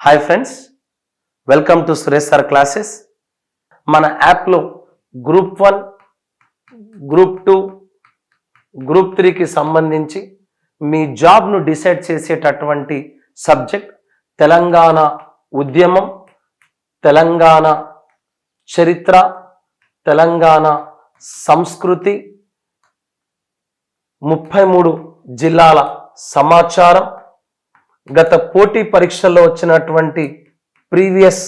Hi friends, welcome to Suresh sir classes. మన యాప్లో group 1, group 2, group 3కి సంబంధించి మీ జాబ్ను డిసైడ్ చేసేటటువంటి సబ్జెక్ట్ తెలంగాణ ఉద్యమం, తెలంగాణ చరిత్ర, తెలంగాణ సంస్కృతి, 33 జిల్లాల సమాచారం, గత పోటీ పరీక్షల్లో వచ్చినటువంటి ప్రీవియస్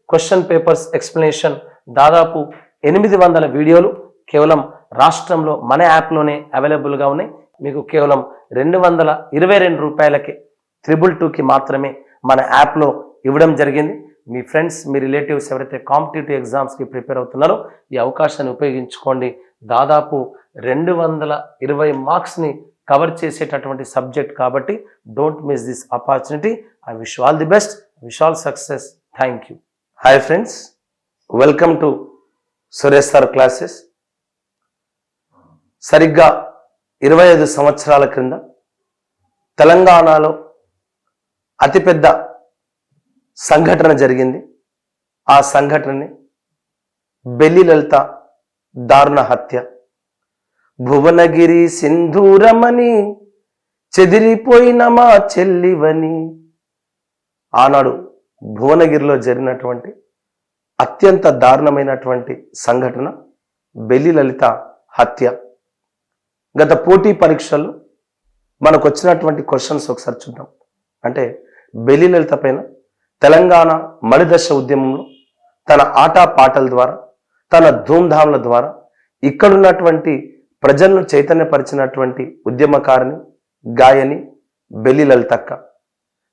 క్వశ్చన్ పేపర్స్ ఎక్స్ప్లెనేషన్, దాదాపు 800 వీడియోలు కేవలం రాష్ట్రంలో మన యాప్లోనే అవైలబుల్గా ఉన్నాయి. మీకు కేవలం 222 రూపాయలకి 222కి మాత్రమే మన యాప్లో ఇవ్వడం జరిగింది. మీ ఫ్రెండ్స్, మీ రిలేటివ్స్ ఎవరైతే కాంపిటేటివ్ ఎగ్జామ్స్కి ప్రిపేర్ అవుతున్నారో ఈ అవకాశాన్ని ఉపయోగించుకోండి. దాదాపు 220 మార్క్స్ని కవర్ చేసేటటువంటి సబ్జెక్ట్ కాబట్టి don't miss this opportunity. I wish all the best, wish all success. Thank you. Hi friends, welcome to Suresh sir classes. సరిగ్గా 25 సంవత్సరాల క్రింద తెలంగాణలో అతిపెద్ద సంఘటన జరిగింది. ఆ సంఘటనని బెల్లి లలిత దారుణ హత్య. భువనగిరి సింధూరమని చెదిరిపోయిన మా చెల్లివని. ఆనాడు భువనగిరిలో జరిగినటువంటి అత్యంత దారుణమైనటువంటి సంఘటన బెల్లి లలిత హత్య. గత పోటీ పరీక్షల్లో మనకు వచ్చినటువంటి క్వశ్చన్స్ ఒకసారి చూద్దాం. అంటే బెల్లి లలిత పైన తెలంగాణ మలిదశ ఉద్యమంలో తన ఆటపాటల ద్వారా, తన ధూమ్ధాంల ద్వారా ఇక్కడున్నటువంటి ప్రజలను చైతన్యపరిచినటువంటి ఉద్యమకారిణి, గాయని బెల్లి లలితక్క.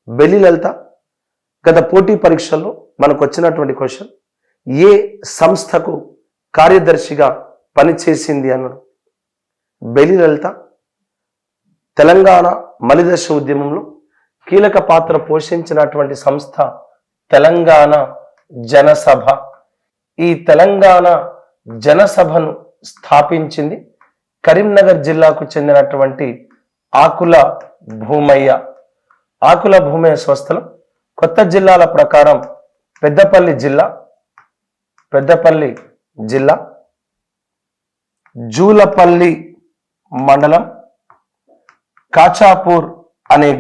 బెల్లి లలిత గత పోటీ పరీక్షల్లో మనకు వచ్చినటువంటి క్వశ్చన్, ఏ సంస్థకు కార్యదర్శిగా పనిచేసింది అన్నాడు. బెల్లి లలిత తెలంగాణ మలిదశ ఉద్యమంలో కీలక పాత్ర పోషించినటువంటి సంస్థ తెలంగాణ జనసభ. ఈ తెలంగాణ జనసభను స్థాపించింది కరీంనగర్ జిల్లాకు చెందినటువంటి ఆకుల భూమయ్య. ఆకుల భూమయ్య స్వస్థలం కొత్త జిల్లాల ప్రకారం పెద్దపల్లి జిల్లా, జూలపల్లి మండలం, కాచాపూర్ అనే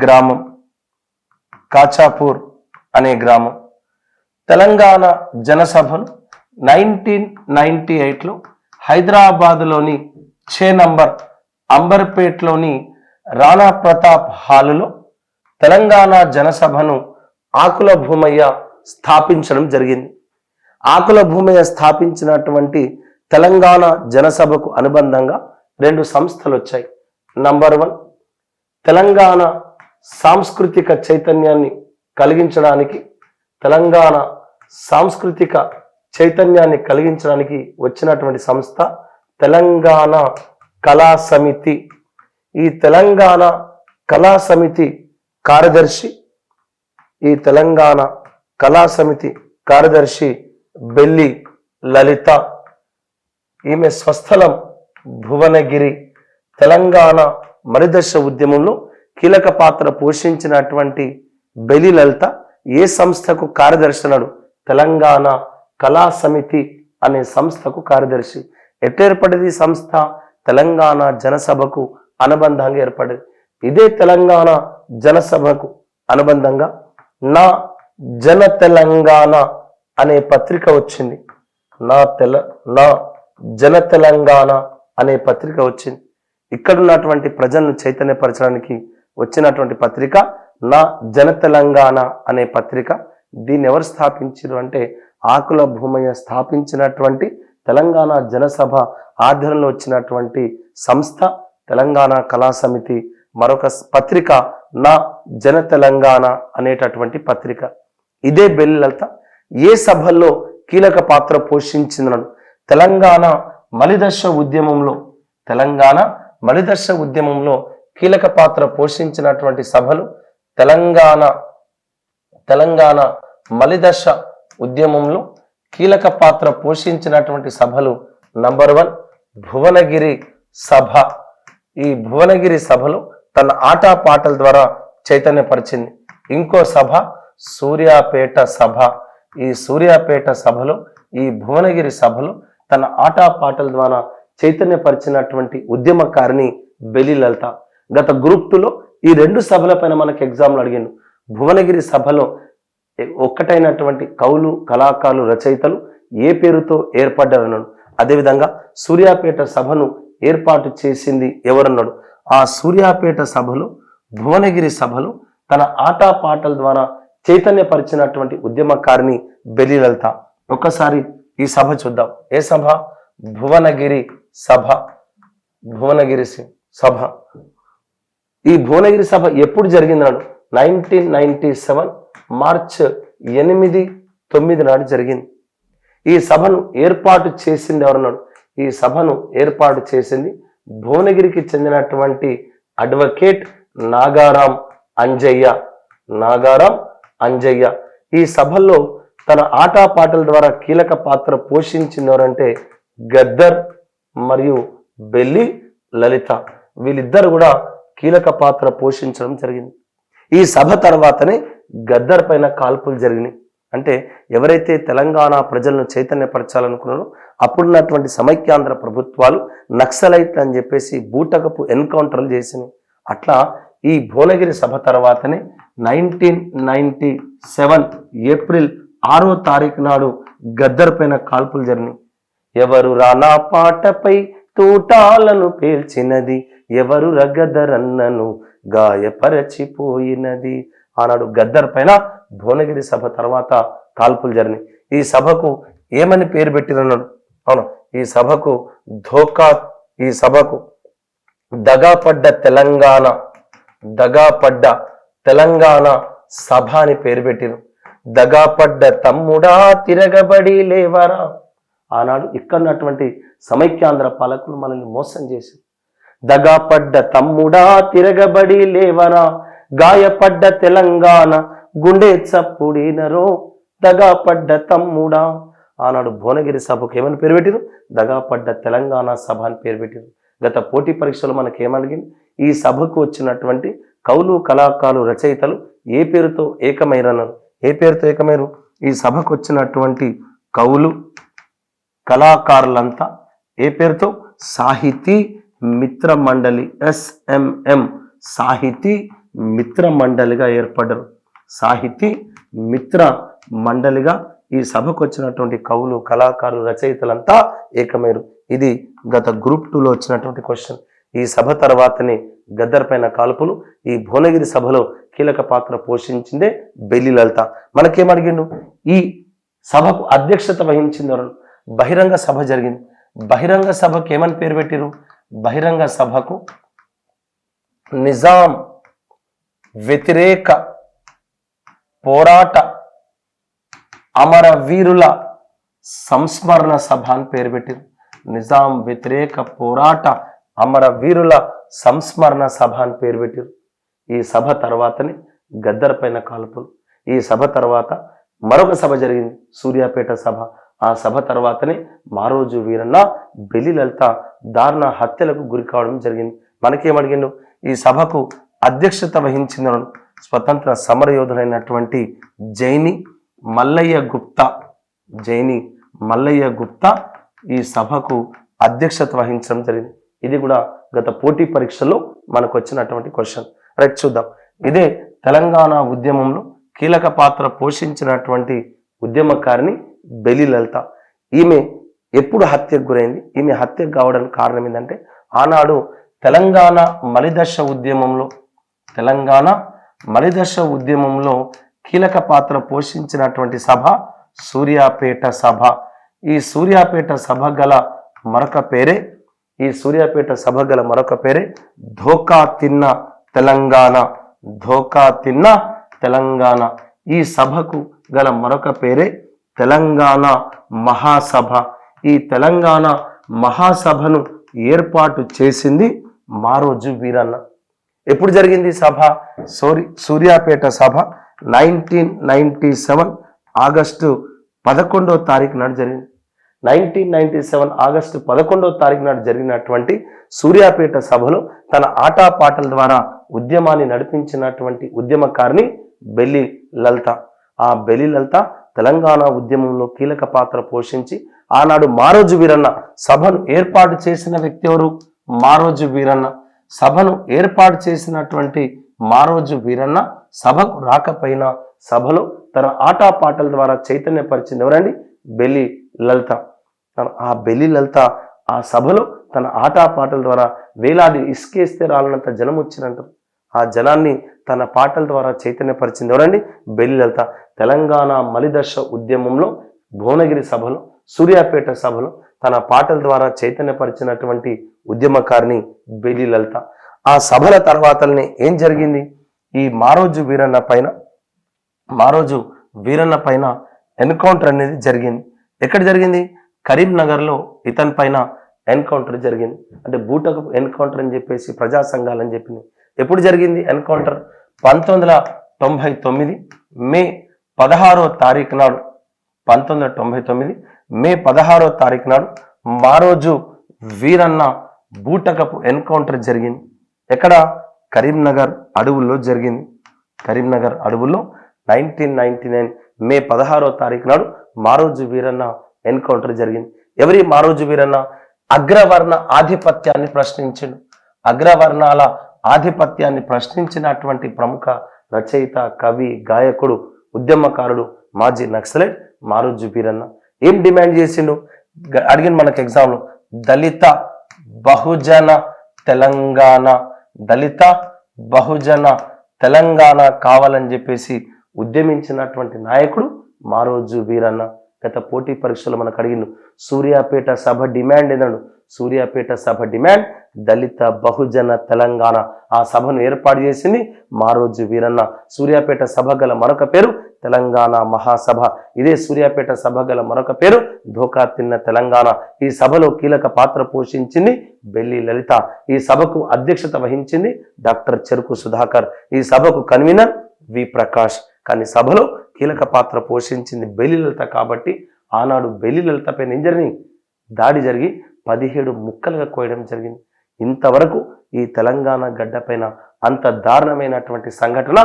గ్రామం. తెలంగాణ జనసభను 1998లో హైదరాబాద్లోని ఛే నంబర్ అంబర్పేట్లోని రాణా ప్రతాప్ హాలులో తెలంగాణ జనసభను ఆకుల భూమయ్య స్థాపించడం జరిగింది. ఆకుల భూమయ్య స్థాపించినటువంటి తెలంగాణ జనసభకు అనుబంధంగా 2 సంస్థలు వచ్చాయి. నంబర్ 1, తెలంగాణ సాంస్కృతిక చైతన్యాన్ని కలిగించడానికి వచ్చినటువంటి సంస్థ తెలంగాణ కళా సమితి. ఈ తెలంగాణ కళా సమితి కార్యదర్శి బెల్లి లలిత. ఈమె స్వస్థలం భువనగిరి. తెలంగాణ మలిదశ ఉద్యమంలో కీలక పాత్ర పోషించినటువంటి బెల్లి లలిత ఏ సంస్థకు కార్యదర్శి అన్నాడు? తెలంగాణ కళా సమితి అనే సంస్థకు కార్యదర్శి. ఎట్లా ఏర్పడింది ఈ సంస్థ? తెలంగాణ జనసభకు అనుబంధంగా ఏర్పడింది. ఇదే తెలంగాణ జనసభకు అనుబంధంగా నా జన తెలంగాణ అనే పత్రిక వచ్చింది. నా జన తెలంగాణ అనే పత్రిక వచ్చింది. ఇక్కడున్నటువంటి ప్రజలను చైతన్యపరచడానికి వచ్చినటువంటి పత్రిక నా జన తెలంగాణ అనే పత్రిక. దీన్ని ఎవరు స్థాపించారు అంటే ఆకుల భూమయ్య స్థాపించినటువంటి తెలంగాణ జనసభ ఆధ్వర్యంలో వచ్చినటువంటి సంస్థ తెలంగాణ కళా సమితి. మరొక పత్రిక నా జన తెలంగాణ అనేటటువంటి పత్రిక. ఇదే బెల్లి లలిత ఏ సభల్లో కీలక పాత్ర పోషించిందన్నాడు? తెలంగాణ మలిదశ ఉద్యమంలో కీలక పాత్ర పోషించినటువంటి సభలు తెలంగాణ మలిదశ ఉద్యమంలో కీలక పాత్ర పోషించినటువంటి సభలు నంబర్ 1 భువనగిరి సభ. ఈ భువనగిరి సభలో తన ఆటపాటల ద్వారా చైతన్యపరిచింది. ఇంకో సభ సూర్యాపేట సభ. ఈ సూర్యాపేట సభలో, ఈ భువనగిరి సభలో తన ఆటపాటల ద్వారా చైతన్యపరిచినటువంటి ఉద్యమకారిణి బెలి లలిత. గత గ్రూప్ 2లో ఈ 2 సభల పైన మనకు ఎగ్జామ్లు అడిగిండు. భువనగిరి సభలో ఒక్కటైనటువంటి కవులు, కళాకారులు, రచయితలు ఏ పేరుతో ఏర్పడ్డారన్నాడు. అదేవిధంగా సూర్యాపేట సభను ఏర్పాటు చేసింది ఎవరన్నాడు. ఆ సూర్యాపేట సభలో, భువనగిరి సభలో తన ఆటపాటల ద్వారా చైతన్యపరిచినటువంటి ఉద్యమకారిణి బెలి లలిత. ఒక్కసారి ఈ సభ చూద్దాం. ఏ సభ? భువనగిరి సభ. భువనగిరి సభ. ఈ భువనగిరి సభ ఎప్పుడు జరిగిందన్నాడు. 1997 మార్చ్ 8, 9 నాడు జరిగింది. ఈ సభను ఏర్పాటు చేసింది ఎవరన్నాడు. ఈ సభను ఏర్పాటు చేసింది భువనగిరికి చెందినటువంటి అడ్వకేట్ నాగారాం అంజయ్య. నాగారాం అంజయ్య ఈ సభల్లో తన ఆటపాటల ద్వారా కీలక పాత్ర పోషించింది ఎవరంటే గద్దర్ మరియు బెల్లి లలిత. వీళ్ళిద్దరు కూడా కీలక పాత్ర పోషించడం జరిగింది. ఈ సభ తర్వాతనే గద్దర్ పైన కాల్పులు జరిగినాయి. అంటే ఎవరైతే తెలంగాణ ప్రజలను చైతన్యపరచాలనుకున్నారో అప్పుడున్నటువంటి సమైక్యాంధ్ర ప్రభుత్వాలు నక్సలైట్ అని చెప్పేసి బూటకపు ఎన్కౌంటర్లు చేసినాయి. అట్లా ఈ భువనగిరి సభ తర్వాతనే 1997 ఏప్రిల్ 6వ తారీఖు నాడు గద్దర్ పైన కాల్పులు జరిగినాయి. ఎవరు రానా పాటపై తూటాలను పేల్చినది, ఎవరు రగదరన్నను గాయపరచిపోయినది. ఆనాడు గద్దర్ పైన భువనగిరి సభ తర్వాత కాల్పులు జరిగినాయి. ఈ సభకు ఏమని పేరు పెట్టిరన్నాడు. అవును, ఈ సభకు ఈ సభకు దగాపడ్డ తెలంగాణ, దగాపడ్డ తెలంగాణ సభ అని పేరు పెట్టిరు. దగాపడ్డ తమ్ముడా తిరగబడి లేవరా. ఆనాడు ఇక్కడున్నటువంటి సమైక్యాంధ్ర పాలకులు మనల్ని మోసం చేసి, దగాపడ్డ తమ్ముడా తిరగబడి లేవరా, గాయపడ్డ తెలంగాణ గుండె చప్పుడినరో, దగాపడ్డ తమ్ముడా. ఆనాడు భువనగిరి సభకు ఏమని పేరు పెట్టిరు. దగాపడ్డ తెలంగాణ సభ అని పేరు పెట్టిరు. గత పోటీ పరీక్షలు మనకి ఏమడిగింది. ఈ సభకు వచ్చినటువంటి కవులు, కళాకారులు, రచయితలు ఏ పేరుతో ఏకమైరన్నారు. ఏ పేరుతో ఏకమైరు. ఈ సభకు వచ్చినటువంటి కవులు, కళాకారులంతా ఏ పేరుతో? సాహితీ మిత్ర మండలి, SMM సాహితీ మిత్ర మండలిగా ఏర్పడ్డారు. సాహితీ మిత్ర మండలిగా ఈ సభకు వచ్చినటువంటి కవులు, కళాకారులు, రచయితలంతా ఏకమైరు. ఇది గత గ్రూప్ 2లో వచ్చినటువంటి క్వశ్చన్. ఈ సభ తర్వాతనే గద్దర్ పైన కాల్పులు. ఈ భువనగిరి సభలో కీలక పాత్ర పోషించిందే బెల్లి లలిత. మనకేమడిగిండు. ఈ సభకు అధ్యక్షత వహించింది ఎవరు. బహిరంగ సభ జరిగింది. బహిరంగ సభకు ఏమని పేరు పెట్టిరు. బహిరంగ సభకు నిజాం వ్యతిరేక పోరాట అమరవీరుల సంస్మరణ సభ అని పేరు పెట్టిరు. నిజాం వ్యతిరేక పోరాట అమరవీరుల సంస్మరణ సభ అని పేరు పెట్టిరు. ఈ సభ తర్వాతనే గద్దర్ పైన కాల్పులు. ఈ సభ తర్వాత మరొక సభ జరిగింది, సూర్యాపేట సభ. ఆ సభ తర్వాతనే మారోజు వీరన్న, బెల్లి లలిత దారుణ హత్యలకు గురి కావడం జరిగింది. మనకేమడిగిండు. ఈ సభకు అధ్యక్షత వహించిన స్వతంత్ర సమరయోధులైనటువంటి జైని మల్లయ్య గుప్తా. జైని మల్లయ్య గుప్తా ఈ సభకు అధ్యక్షత వహించడం జరిగింది. ఇది కూడా గత పోటీ పరీక్షల్లో మనకు వచ్చినటువంటి క్వశ్చన్. రైట్, చూద్దాం. ఇదే తెలంగాణ ఉద్యమంలో కీలక పాత్ర పోషించినటువంటి ఉద్యమకారిణి బెల్లి లలిత. ఈమె ఎప్పుడు హత్యకు గురైంది. ఈమె హత్యకు కావడానికి కారణం ఏంటంటే ఆనాడు తెలంగాణ మలిదశ ఉద్యమంలో కీలక పాత్ర పోషించినటువంటి సభ సూర్యాపేట సభ. ఈ సూర్యాపేట సభ గల మరొక పేరే ధోకా తిన్న తెలంగాణ. ధోకా తిన్న తెలంగాణ. ఈ సభకు గల మరొక పేరే తెలంగాణ మహాసభ. ఈ తెలంగాణ మహాసభను ఏర్పాటు చేసింది మారోజు వీరన్న. ఎప్పుడు జరిగింది సభ? సూర్యాపేట సభ 1997 ఆగస్టు 11వ తారీఖు నాడు జరిగింది. 1997 ఆగస్టు 11వ తారీఖు నాడు జరిగినటువంటి సూర్యాపేట సభలో తన ఆటపాటల ద్వారా ఉద్యమాన్ని నడిపించినటువంటి ఉద్యమకారిణి బెల్లి లలిత. ఆ బెల్లి లలిత తెలంగాణ ఉద్యమంలో కీలక పాత్ర పోషించి ఆనాడు మారోజు వీరన్న సభను ఏర్పాటు చేసిన వ్యక్తి ఎవరు? మారోజు వీరన్న. సభను ఏర్పాటు చేసినటువంటి మారోజు వీరన్న సభకు రాకపోయినా సభలో తన ఆటపాటల ద్వారా చైతన్యపరిచింది ఎవరండి? బెల్లి లలిత. ఆ బెల్లి లలిత ఆ సభలో తన ఆటపాటల ద్వారా వేలాది ఇసుకేస్తే రాలనంత జనం వచ్చినంటారు. ఆ జనాన్ని తన పాటల ద్వారా చైతన్యపరిచింది ఎవరండి? బెల్లి లలిత. తెలంగాణ మలిదశ ఉద్యమంలో భువనగిరి సభలో, సూర్యాపేట సభలో తన పాటల ద్వారా చైతన్యపరిచినటువంటి ఉద్యమకారిణి బెల్లి లలిత. ఆ సభల తర్వాతనే ఏం జరిగింది? ఈ మారోజు వీరన్న పైన ఎన్కౌంటర్ అనేది జరిగింది. ఎక్కడ జరిగింది? కరీంనగర్లో ఇతని పైన ఎన్కౌంటర్ జరిగింది. అంటే బూటకు ఎన్కౌంటర్ అని చెప్పేసి ప్రజా సంఘాలని చెప్పింది. ఎప్పుడు జరిగింది ఎన్కౌంటర్? 1999 మే 16వ తారీఖు నాడు 1999 మే 16వ తారీఖు నాడు మారోజు వీరన్న బూటకపు ఎన్కౌంటర్ జరిగింది. ఎక్కడ? కరీంనగర్ అడవుల్లో జరిగింది. కరీంనగర్ అడవుల్లో 1999 మే 16వ తారీఖు నాడు మారోజు వీరన్న ఎన్కౌంటర్ జరిగింది. ఎవరి మారోజు వీరన్న? అగ్రవర్ణ ఆధిపత్యాన్ని ప్రశ్నించిండు. అగ్రవర్ణాల ఆధిపత్యాన్ని ప్రశ్నించినటువంటి ప్రముఖ రచయిత, కవి, గాయకుడు, ఉద్యమకారుడు, మాజీ నక్సలైట్ మారోజు వీరన్న. ఏం డిమాండ్ చేసిండు? అడిగిన మనకు ఎగ్జామ్లో దళిత బహుజన తెలంగాణ, దళిత బహుజన తెలంగాణ కావాలని చెప్పేసి ఉద్యమించినటువంటి నాయకుడు మారోజు వీరన్న. గత పోటీ పరీక్షలు మనకు అడిగిండు సూర్యాపేట సభ డిమాండ్ ఏదన్నాడు? సూర్యాపేట సభ డిమాండ్ దళిత బహుజన తెలంగాణ. ఆ సభను ఏర్పాటు చేసింది మారోజు వీరన్న. సూర్యాపేట సభ గల మరొక పేరు తెలంగాణ మహాసభ. ఇదే సూర్యాపేట సభ గల మరొక పేరు ధోకా తిన్న తెలంగాణ. ఈ సభలో కీలక పాత్ర పోషించింది బెల్లి లలిత. ఈ సభకు అధ్యక్షత వహించింది డాక్టర్ చెరుకు సుధాకర్. ఈ సభకు కన్వీనర్ వి ప్రకాష్. కానీ సభలో కీలక పాత్ర పోషించింది బెల్లి లలిత కాబట్టి ఆనాడు బెల్లి లలిత పైన దాడి జరిగి 17 ముక్కలుగా కోయడం జరిగింది. ఇంతవరకు ఈ తెలంగాణ గడ్డ పైన అంత దారుణమైనటువంటి సంఘటన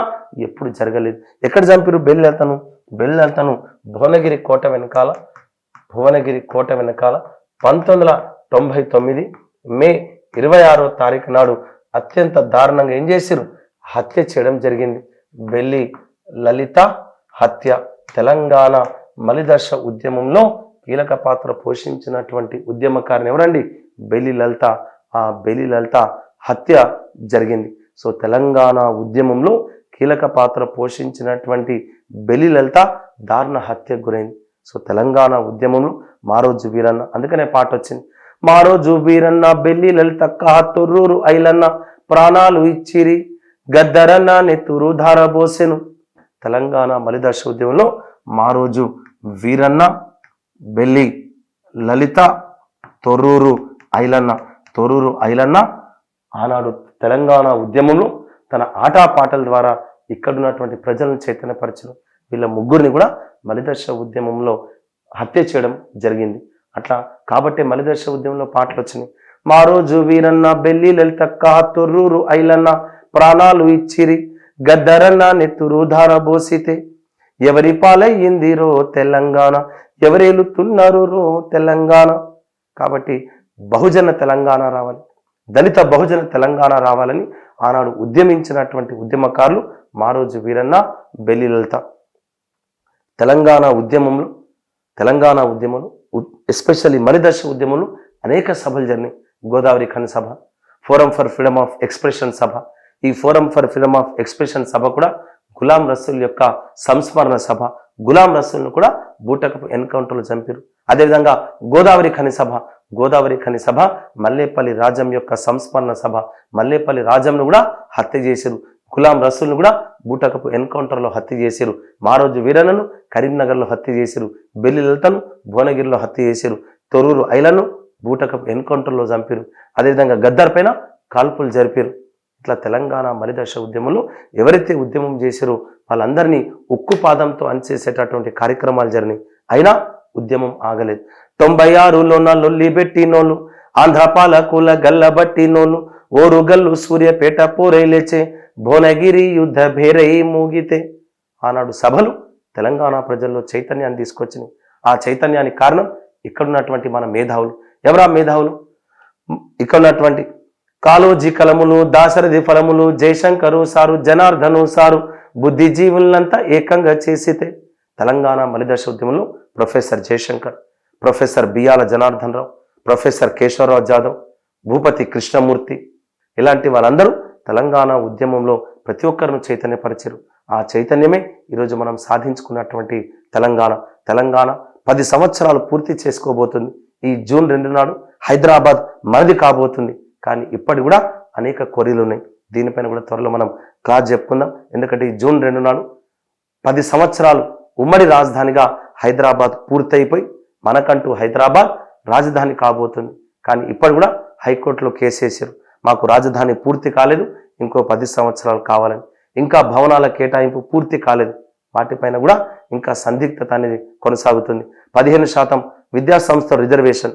ఎప్పుడు జరగలేదు. ఎక్కడ చంపారు బెల్లి లలితను? బెల్లి లలితను భువనగిరి కోట వెనకాల 1999 మే 26వ తారీఖు నాడు అత్యంత దారుణంగా ఏం చేశారు? హత్య చేయడం జరిగింది. బెల్లి లలిత హత్య తెలంగాణ మలిదశ ఉద్యమంలో కీలక పాత్ర పోషించినటువంటి ఉద్యమకారిని ఎవరండి? బెల్లి లలిత. ఆ బెల్లి లలిత హత్య జరిగింది. సో తెలంగాణ ఉద్యమంలో కీలక పాత్ర పోషించినటువంటి బెల్లి లలిత దారుణ హత్యకు గురైంది. సో తెలంగాణ ఉద్యమంలో మారోజు వీరన్న, అందుకనే పాట వచ్చింది. మారోజు వీరన్న బెల్లి లలిత తొర్రూరు ఐలన్న ప్రాణాలు ఇచ్చిరి గద్దరన్న నెత్తురు ధారబోసెను. తెలంగాణ మలిదశ ఉద్యమంలో మారోజు వీరన్న, బెల్లి లలిత, తొర్రూరు ఐలన్న ఆనాడు తెలంగాణ ఉద్యమంలో తన ఆటపాటల ద్వారా ఇక్కడున్నటువంటి ప్రజలను చైతన్యపరచడం. వీళ్ళ ముగ్గురిని కూడా మలిదశ ఉద్యమంలో హత్య చేయడం జరిగింది. అట్లా కాబట్టి మలిదశ ఉద్యమంలో పాటలు వచ్చినాయి. మారోజు వీరన్న బెల్లి లలితక్క తొర్రూరు ఐలన్న ప్రాణాలు ఇచ్చిరి గద్దరన్న నెత్తురు ధారబోసితే ఎవరి పాలయ్యిందిరో తెలంగాణ ఎవరేలుతున్నారు రో తెలంగాణ. కాబట్టి బహుజన తెలంగాణ రావాలి, దళిత బహుజన తెలంగాణ రావాలని ఆనాడు ఉద్యమించినటువంటి ఉద్యమకారులు మారోజు వీరన్న, బెల్లి లలిత. తెలంగాణ ఉద్యమంలో ఎస్పెషల్లీ మలిదశ ఉద్యమంలో అనేక సభలు జరిగినాయి. గోదావరి ఖని సభ, forum for freedom of expression సభ. ఈ forum for freedom of expression సభ కూడా గులాం రసూల్ యొక్క సంస్మరణ సభ. గులాం రసూల్ను కూడా బూటకపు ఎన్కౌంటర్లు చంపారు. అదేవిధంగా గోదావరి ఖని సభ మల్లేపల్లి రాజం యొక్క సంస్మరణ సభ. మల్లేపల్లి రాజంను కూడా హత్య చేశారు. గులాం రసూల్ను కూడా బూటకపు ఎన్కౌంటర్లో హత్య చేశారు. మారోజు వీరన్నను కరీంనగర్లో హత్య చేశారు. బెల్లి లలితను భువనగిరిలో హత్య చేశారు. తొర్రూరు ఐలను బూటకపు ఎన్కౌంటర్లో చంపారు. అదేవిధంగా గద్దర్ పైన కాల్పులు జరిపారు. ఇట్లా తెలంగాణ మలిదశ ఉద్యమంలో ఎవరైతే ఉద్యమం చేశారో వాళ్ళందరినీ ఉక్కు పాదంతో అణిచేసేటటువంటి కార్యక్రమాలు జరిగినాయి. అయినా ఉద్యమం ఆగలేదు. 96లోన లొల్లి పెట్టినోళ్ళు, ఆంధ్ర పాలకుల గల్లబట్టినోళ్ళు, ఓరుగల్లు సూర్యపేట పోరై లేచే భువనగిరి యుద్ధ భేరై మూగితే. ఆనాడు సభలు తెలంగాణ ప్రజల్లో చైతన్యాన్ని తీసుకొచ్చినాయి. ఆ చైతన్యానికి కారణం ఇక్కడ ఉన్నటువంటి మన మేధావులు. ఎవరా మేధావులు? ఇక్కడ ఉన్నటువంటి కాళోజీ కలములు, దాశరథి ఫలములు, జయశంకరు సారు, జనార్దను సారు బుద్ధిజీవులంతా ఏకంగా చేసితే. తెలంగాణ మలిదశ ఉద్యమంలో professor Jayashankar, professor బియ్యాల Janardhan Rao, professor Keshavarao Jadhav, Bhupathi Krishnamurthy ఇలాంటి వాళ్ళందరూ తెలంగాణ ఉద్యమంలో ప్రతి ఒక్కరిని చైతన్యపరిచారు. ఆ చైతన్యమే ఈరోజు మనం సాధించుకున్నటువంటి తెలంగాణ 10 సంవత్సరాలు పూర్తి చేసుకోబోతుంది. ఈ జూన్ 2 నాడు హైదరాబాద్ మనది కాబోతుంది. కానీ ఇప్పటి కూడా అనేక కొరీలు ఉన్నాయి. దీనిపైన కూడా త్వరలో మనం క్లాస్ చెప్పుకుందాం. ఎందుకంటే ఈ జూన్ 2 నాడు 10 సంవత్సరాలు ఉమ్మడి రాజధానిగా హైదరాబాద్ పూర్తయిపోయి మనకంటూ హైదరాబాద్ రాజధాని కాబోతుంది. కానీ ఇప్పటి కూడా హైకోర్టులో కేసు వేసారు, మాకు రాజధాని పూర్తి కాలేదు, ఇంకో 10 సంవత్సరాలు కావాలని. ఇంకా భవనాల కేటాయింపు పూర్తి కాలేదు, వాటిపైన కూడా ఇంకా సందిగ్ధత అనేది కొనసాగుతుంది. 15% విద్యా సంస్థ రిజర్వేషన్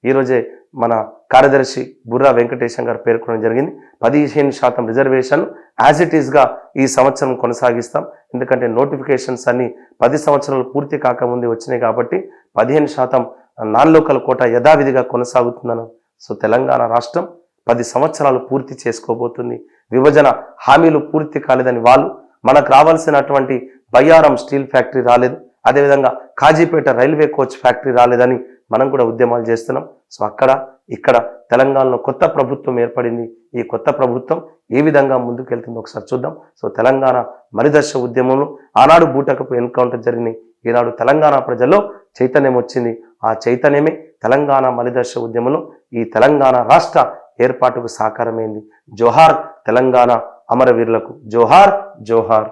ఈరోజే మన కార్యదర్శి బుర్రా వెంకటేశం గారు పేర్కొనడం జరిగింది. 15% రిజర్వేషన్ యాజ్ ఇట్ ఈస్గా ఈ సంవత్సరం కొనసాగిస్తాం. ఎందుకంటే నోటిఫికేషన్స్ అన్ని 10 సంవత్సరాలు పూర్తి కాకముందే వచ్చినాయి కాబట్టి 15% నాన్ లోకల్ కోటా యథావిధిగా కొనసాగుతుందను. సో తెలంగాణ రాష్ట్రం 10 సంవత్సరాలు పూర్తి చేసుకోబోతుంది. విభజన హామీలు పూర్తి కాలేదని వాళ్ళు, మనకు రావాల్సినటువంటి బయ్యారం స్టీల్ ఫ్యాక్టరీ రాలేదు, అదేవిధంగా కాజీపేట రైల్వే కోచ్ ఫ్యాక్టరీ రాలేదని మనం కూడా ఉద్యమాలు చేస్తున్నాం. సో ఇక్కడ తెలంగాణలో కొత్త ప్రభుత్వం ఏర్పడింది. ఈ కొత్త ప్రభుత్వం ఏ విధంగా ముందుకెళ్తుందో ఒకసారి చూద్దాం. సో తెలంగాణ మలిదశ ఉద్యమంలో ఆనాడు బూటకపు ఎన్కౌంటర్ జరిగినాయి, ఈనాడు తెలంగాణ ప్రజల్లో చైతన్యం వచ్చింది. ఆ చైతన్యమే తెలంగాణ మలిదశ ఉద్యమంలో ఈ తెలంగాణ రాష్ట్ర ఏర్పాటుకు సాకారమైంది. జోహార్ తెలంగాణ అమరవీరులకు, జోహార్ జోహార్.